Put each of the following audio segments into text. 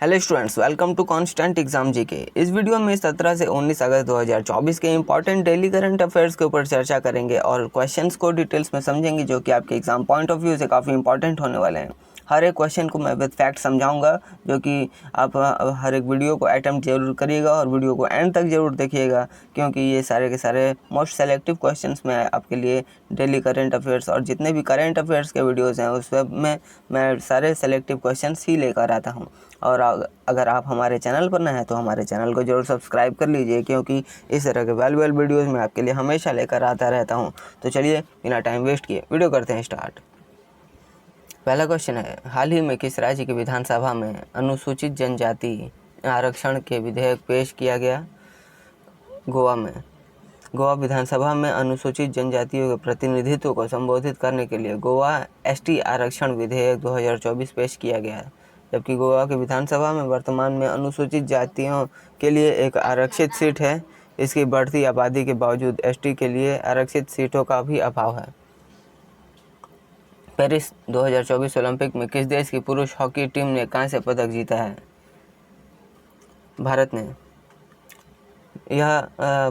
Hello students, welcome to constant exam GK. इस video में 17 से 19 अगस्त 2024 के इंपॉर्टेंट डेली करंट अफेयर्स के ऊपर चर्चा करेंगे और क्वेश्चंस को डिटेल्स में समझेंगे, जो कि आपके एग्जाम पॉइंट ऑफ व्यू से काफ़ी इंपॉर्टेंट होने वाले हैं। हर एक क्वेश्चन को मैं विद फैक्ट समझाऊंगा, जो कि आप हर एक वीडियो को अटैम्प्ट जरूर करिएगा और वीडियो को एंड तक जरूर देखिएगा, क्योंकि ये सारे के सारे मोस्ट सेलेक्टिव क्वेश्चंस मैं आपके लिए डेली करंट अफेयर्स और जितने भी करंट अफेयर्स के वीडियोज़ हैं उस सब में मैं सारे सेलेक्टिव क्वेश्चंस ही लेकर आता हूँ। और अगर आप हमारे चैनल पर नए हैं तो हमारे चैनल को जरूर सब्सक्राइब कर लीजिए, क्योंकि इस तरह के वैल्यूएबल वीडियोज़ मैं आपके लिए हमेशा लेकर आता रहता हूं। तो चलिए बिना टाइम वेस्ट किए वीडियो करते हैं स्टार्ट। पहला क्वेश्चन है, हाल ही में किस राज्य की विधानसभा में अनुसूचित जनजाति आरक्षण के विधेयक पेश किया गया? गोवा में। गोवा विधानसभा में अनुसूचित जनजातियों के प्रतिनिधित्व को संबोधित करने के लिए गोवा एसटी आरक्षण विधेयक 2024 पेश किया गया है, जबकि गोवा की विधानसभा में वर्तमान में अनुसूचित जातियों के लिए एक आरक्षित सीट है। इसकी बढ़ती आबादी के बावजूद एसटी के लिए आरक्षित सीटों का भी अभाव है। पेरिस 2024 ओलंपिक में किस देश की पुरुष हॉकी टीम ने कांस्य पदक जीता है? भारत ने। यह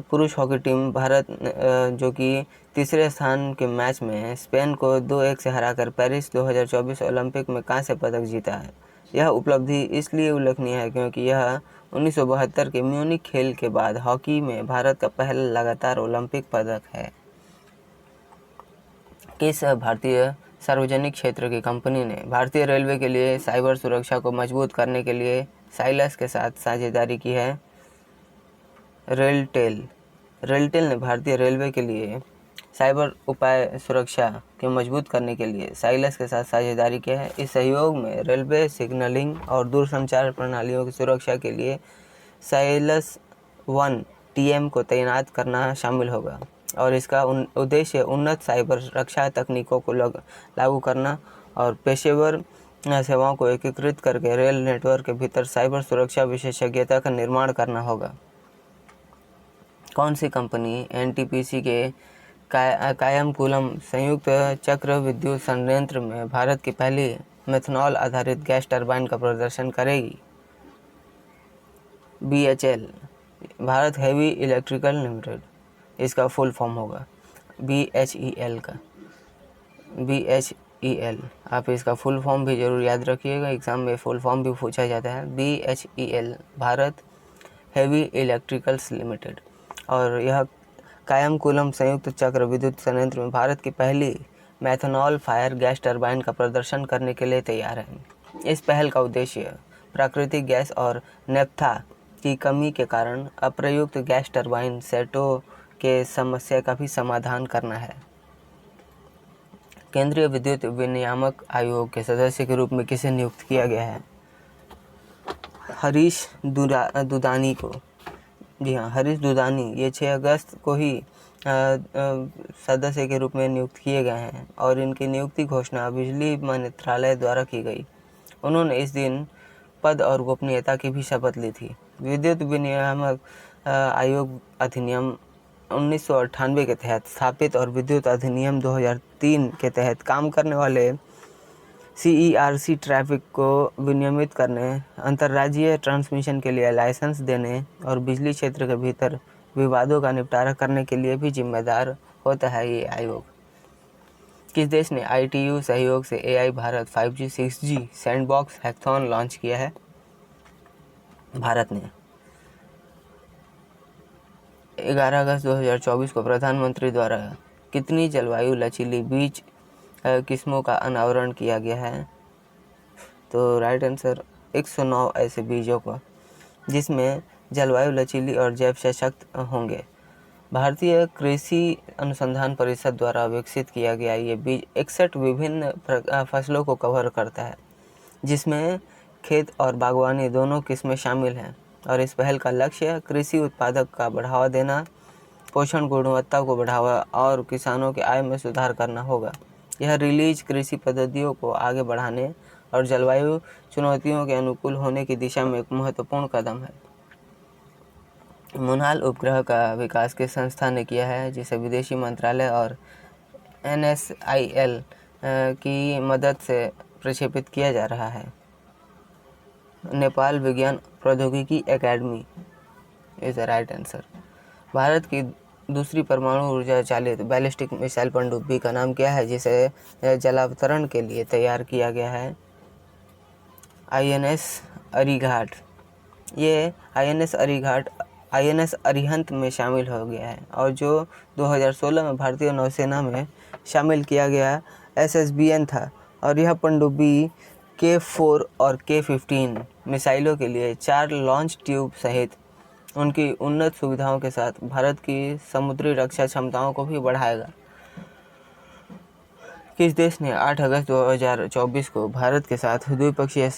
पुरुष हॉकी टीम भारत जो कि तीसरे स्थान के मैच में स्पेन को 2-1 से हराकर पेरिस 2024 ओलंपिक में कांस्य पदक जीता है। यह उपलब्धि इसलिए उल्लेखनीय है क्योंकि यह 1972 के म्यूनिख खेल के बाद हॉकी में भारत का पहला लगातार ओलंपिक पदक है। किस भारतीय सार्वजनिक क्षेत्र की कंपनी ने भारतीय रेलवे के लिए साइबर सुरक्षा को मजबूत करने के लिए साइलस के साथ साझेदारी की है? रेलटेल ने भारतीय रेलवे के लिए साइबर उपाय सुरक्षा को मजबूत करने के लिए साइलस के साथ साझेदारी किया है। इस सहयोग में रेलवे सिग्नलिंग और दूरसंचार प्रणालियों की सुरक्षा के लिए साइलस 1 टीएम को तैनात करना शामिल होगा और इसका उद्देश्य उन्नत साइबर रक्षा तकनीकों को लागू करना और पेशेवर सेवाओं को एकीकृत करके रेल नेटवर्क के भीतर साइबर सुरक्षा विशेषज्ञता का निर्माण करना होगा। कौन सी कंपनी एनटीपीसी के कायमकुलम संयुक्त चक्र विद्युत संयंत्र में भारत की पहली मेथनॉल आधारित गैस टरबाइन का प्रदर्शन करेगी? BHEL, Bharat heavy electrical limited इसका फुल फॉर्म होगा। बीएचईएल का, बीएचईएल, आप इसका फुल फॉर्म भी जरूर याद रखिएगा, एग्जाम में फुल फॉर्म भी पूछा जाता है। BHEL Bharat heavy electricals limited, और यह कायमकुलम संयुक्त चक्र विद्युत संयंत्र में भारत की पहली मेथनॉल फायर गैस टरबाइन का प्रदर्शन करने के लिए तैयार है। इस पहल का उद्देश्य प्राकृतिक गैस और नेफ्था की कमी के कारण अप्रयुक्त गैस टरबाइन सेटों के समस्या का भी समाधान करना है। केंद्रीय विद्युत विनियामक आयोग के सदस्य के रूप में किसे नियुक्त किया गया है? हरीश दुदानी को। जी हाँ, हरीश दुदानी ये 6 अगस्त को ही सदस्य के रूप में नियुक्त किए गए हैं और इनकी नियुक्ति घोषणा बिजली मंत्रालय द्वारा की गई। उन्होंने इस दिन पद और गोपनीयता की भी शपथ ली थी। विद्युत विनियामक आयोग अधिनियम 1998 के तहत स्थापित और विद्युत अधिनियम 2003 के तहत काम करने वाले सीईआरसी ट्रैफिक को विनियमित करने, अंतर्राज्यीय ट्रांसमिशन के लिए लाइसेंस देने और बिजली क्षेत्र के भीतर विवादों का निपटारा करने के लिए भी जिम्मेदार होता है ये आयोग। किस देश ने आईटीयू सहयोग से AI Bharat 5G 6G sandbox hackathon launch किया है? भारत ने। 11 अगस्त 2024 को प्रधानमंत्री द्वारा कितनी जलवायु लचीली बीज किस्मों का अनावरण किया गया है? तो राइट आंसर 109 ऐसे बीजों का जिसमें जलवायु लचीली और जैव सशक्त होंगे। भारतीय कृषि अनुसंधान परिषद द्वारा विकसित किया गया ये बीज 61 विभिन्न फसलों को कवर करता है, जिसमें खेत और बागवानी दोनों किस्में शामिल हैं। और इस पहल का लक्ष्य कृषि उत्पादक का बढ़ावा देना, पोषण गुणवत्ता को बढ़ावा और किसानों की आय में सुधार करना होगा। यह रिलीज कृषि पद्धतियों को आगे बढ़ाने और जलवायु चुनौतियों के अनुकूल होने की दिशा में एक महत्वपूर्ण कदम है। मोनाल उपग्रह का विकास किस संस्था ने किया है, जिसे विदेशी मंत्रालय और NSIL की मदद से प्रक्षेपित किया जा रहा है? नेपाल विज्ञान प्रौद्योगिकी academy is the right answer. Bharat की दूसरी परमाणु ऊर्जा चालित बैलिस्टिक मिसाइल पनडुब्बी का नाम क्या है जिसे जलावतरण के लिए तैयार किया गया है? INS अरिघाट। ये INS अरिहंत में शामिल हो गया है और जो 2016 में भारतीय नौसेना में शामिल किया गया SSBN था। और यह पनडुब्बी K4 और K15 मिसाइलों के लिए 4 लॉन्च ट्यूब सहित उनकी उन्नत सुविधाओं के साथ भारत की समुद्री रक्षा क्षमताओं को भी बढ़ाएगा। किस देश ने 8 अगस्त 2024 को भारत के साथ द्विपक्षीय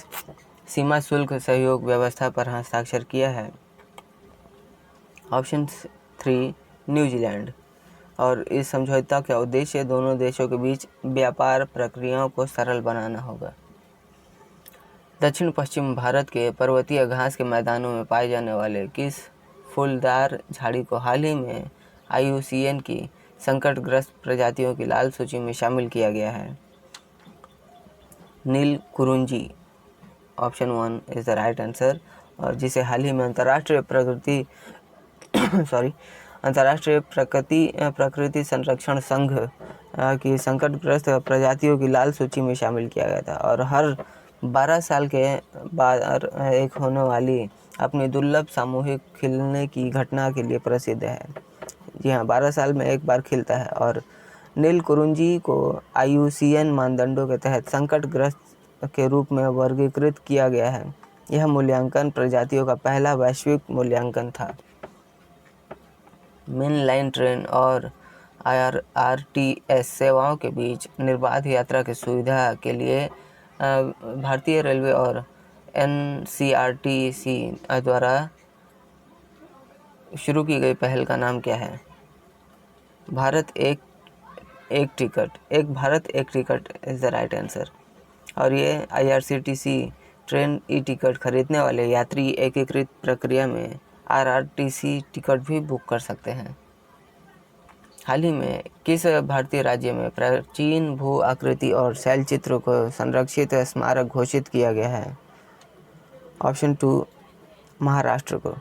सीमा शुल्क सहयोग व्यवस्था पर हस्ताक्षर किया है? Option 3 New Zealand. और इस समझौता का उद्देश्य दोनों देशों के बीच व्यापार प्रक्रियाओं को सरल बनाना होगा। दक्षिण पश्चिम भारत के पर्वतीय घास के मैदानों में पाए जाने वाले किस फूलदार झाड़ी को हाल ही में IUCN की संकटग्रस्त प्रजातियों की लाल सूची में शामिल किया गया है? Neel Kurunji. Option 1 is the right answer. और जिसे हाल ही में अंतर्राष्ट्रीय प्रकृति संरक्षण संघ की संकटग्रस्त प्रजातियों की लाल सूची में शामिल किया गया था और हर 12 साल के बाद एक होने वाली अपनी दुर्लभ सामूहिक खिलने की घटना के लिए प्रसिद्ध है। जी हाँ, 12 साल में एक बार खिलता है। और नील कुरुंजी को IUCN मानदंडों के तहत संकटग्रस्त के रूप में वर्गीकृत किया गया है। यह मूल्यांकन प्रजातियों का पहला वैश्विक मूल्यांकन था। मेन लाइन ट्रेन और IRTS सेवाओं के बीच निर्बाध यात्रा की सुविधा के लिए भारतीय रेलवे और NCRTC द्वारा शुरू की गई पहल का नाम क्या है? एक भारत एक ticket is the right answer. और ये IRCTC ट्रेन टिकट खरीदने वाले यात्री एकीकृत प्रक्रिया में RRTC टिकट भी बुक कर सकते हैं। हाल ही में किस भारतीय राज्य में प्राचीन भू आकृति और शैल चित्रों को संरक्षित स्मारक घोषित किया गया है? ऑप्शन 2 महाराष्ट्र को।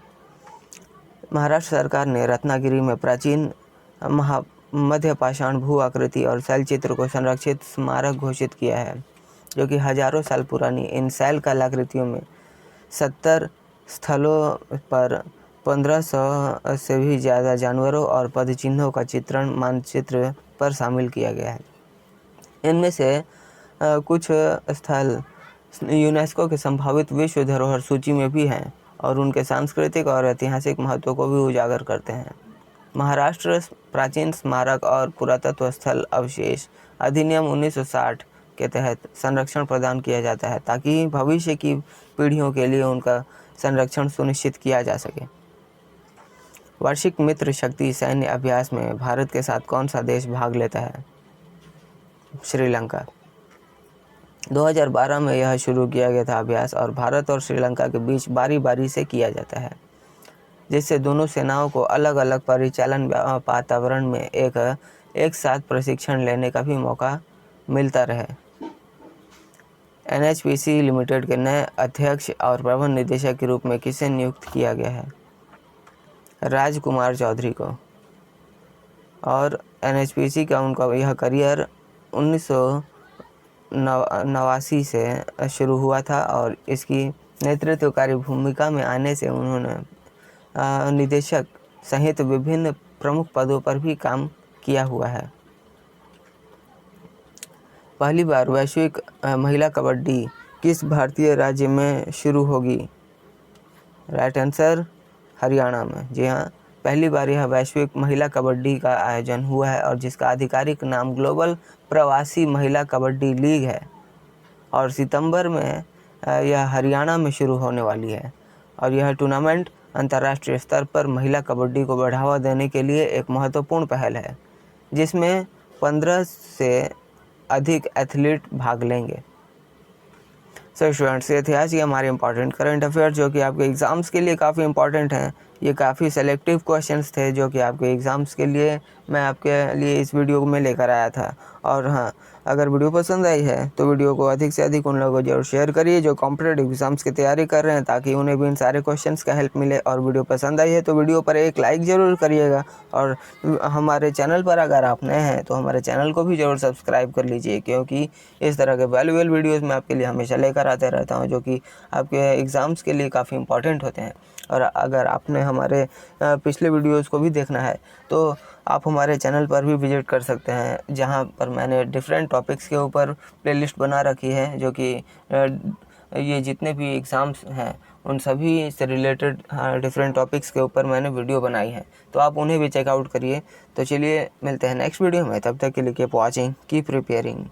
महाराष्ट्र सरकार ने रत्नागिरी में प्राचीन मध्य पाषाण भू आकृति और शैल चित्र को संरक्षित स्मारक घोषित किया है, जो कि हजारों साल पुरानी इन शैल कलाकृतियों में 70 स्थलों पर 1500 से भी ज़्यादा जानवरों और पदचिन्हों का चित्रण मानचित्र पर शामिल किया गया है। इनमें से कुछ स्थल यूनेस्को के संभावित विश्व धरोहर सूची में भी हैं और उनके सांस्कृतिक और ऐतिहासिक महत्व को भी उजागर करते हैं। महाराष्ट्र प्राचीन स्मारक और पुरातत्व स्थल अवशेष अधिनियम 1960 के तहत संरक्षण प्रदान किया जाता है ताकि भविष्य की पीढ़ियों के लिए उनका संरक्षण सुनिश्चित किया जा सके। वार्षिक मित्र शक्ति सैन्य अभ्यास में भारत के साथ कौन सा देश भाग लेता है? श्रीलंका। 2012 में यह शुरू किया गया था अभ्यास और भारत और श्रीलंका के बीच बारी बारी से किया जाता है, जिससे दोनों सेनाओं को अलग अलग परिचालन वातावरण में एक साथ प्रशिक्षण लेने का भी मौका मिलता रहे। NHPC लिमिटेड के नए अध्यक्ष और प्रबंध निदेशक के रूप में किसे नियुक्त किया गया है? राजकुमार चौधरी को। और NHPC का उनका यह करियर 1989 से शुरू हुआ था और इसकी नेतृत्वकारी भूमिका में आने से उन्होंने निदेशक सहित विभिन्न प्रमुख पदों पर भी काम किया हुआ है। पहली बार वैश्विक महिला कबड्डी किस भारतीय राज्य में शुरू होगी? राइट आंसर हरियाणा में। जी हाँ, पहली बार यह वैश्विक महिला कबड्डी का आयोजन हुआ है और जिसका आधिकारिक नाम ग्लोबल प्रवासी महिला कबड्डी लीग है और सितंबर में यह हरियाणा में शुरू होने वाली है। और यह टूर्नामेंट अंतर्राष्ट्रीय स्तर पर महिला कबड्डी को बढ़ावा देने के लिए एक महत्वपूर्ण पहल है, जिसमें 15 से अधिक एथलीट भाग लेंगे। सो स्टूडेंट्स, ये थे आज की हमारे इंपॉर्टेंट करंट अफेयर जो कि आपके एग्ज़ाम्स के लिए काफ़ी इंपॉर्टेंट हैं। ये काफ़ी सेलेक्टिव क्वेश्चंस थे जो कि आपके एग्ज़ाम्स के लिए मैं आपके लिए इस वीडियो में लेकर आया था। और हाँ, अगर वीडियो पसंद आई है तो वीडियो को अधिक से अधिक उन लोगों को जरूर शेयर करिए जो कॉम्पिटिटिव एग्ज़ाम्स की तैयारी कर रहे हैं, ताकि उन्हें भी इन सारे क्वेश्चंस का हेल्प मिले। और वीडियो पसंद आई है तो वीडियो पर एक लाइक ज़रूर करिएगा, और हमारे चैनल पर अगर आप नए हैं तो हमारे चैनल को भी ज़रूर सब्सक्राइब कर लीजिए, क्योंकि इस तरह के वैल्यूएबल वीडियोज़ मैं आपके लिए हमेशा लेकर आते रहता हूँ जो कि आपके एग्ज़ाम्स के लिए काफ़ी इंपॉर्टेंट होते हैं। और अगर आपने हमारे पिछले वीडियोज़ को भी देखना है तो आप हमारे चैनल पर भी विज़िट कर सकते हैं, जहां पर मैंने डिफरेंट टॉपिक्स के ऊपर प्लेलिस्ट बना रखी है, जो कि ये जितने भी एग्ज़ाम्स हैं उन सभी से रिलेटेड डिफरेंट टॉपिक्स के ऊपर मैंने वीडियो बनाई है, तो आप उन्हें भी चेकआउट करिए। तो चलिए मिलते हैं नेक्स्ट वीडियो में, तब तक के लिए कीप वॉचिंग, कीप प्रिपेयरिंग।